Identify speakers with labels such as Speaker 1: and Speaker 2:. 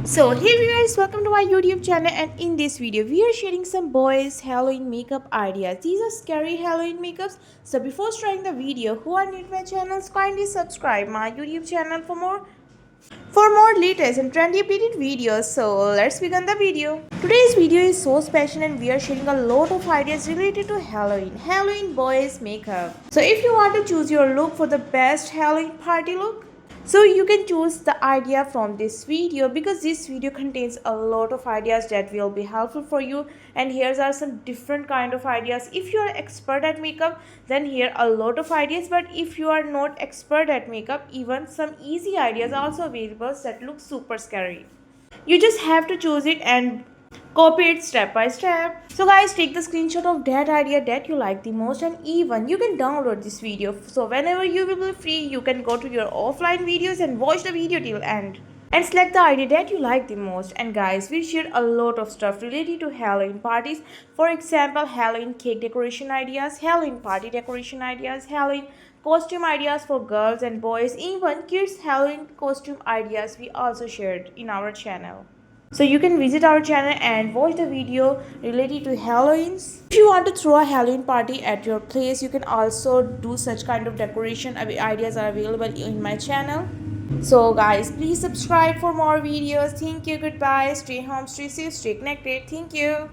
Speaker 1: So hey viewers, welcome to my YouTube channel, and in this video we are sharing some boys Halloween makeup ideas. These are scary Halloween makeups. So before starting the video, who are new to my channel, kindly subscribe my YouTube channel for more latest and trendy updated videos. So let's begin the video. Today's video is so special and we are sharing a lot of ideas related to Halloween boys makeup. So if you want to choose your look for the best Halloween party look, so you can choose the idea from this video, because this video contains a lot of ideas that will be helpful for you. And here's are some different kind of ideas. If you are expert at makeup, then here are a lot of ideas, but if you are not expert at makeup, even some easy ideas are also available that look super scary. You just have to choose it and copy it step by step. So guys, take the screenshot of that idea that you like the most, and even you can download this video, so whenever you will be free you can go to your offline videos and watch the video till end and select the idea that you like the most. And guys, we shared a lot of stuff related to Halloween parties. For example, Halloween cake decoration ideas, Halloween party decoration ideas, Halloween costume ideas for girls and boys, even kids Halloween costume ideas we also shared in our channel. So you can visit our channel and watch the video related to Halloweens. If you want to throw a Halloween party at your place, you can also do such kind of decoration. Ideas are available in my channel. So guys, please subscribe for more videos. Thank you. Goodbye. Stay home, stay safe, stay connected. Thank you.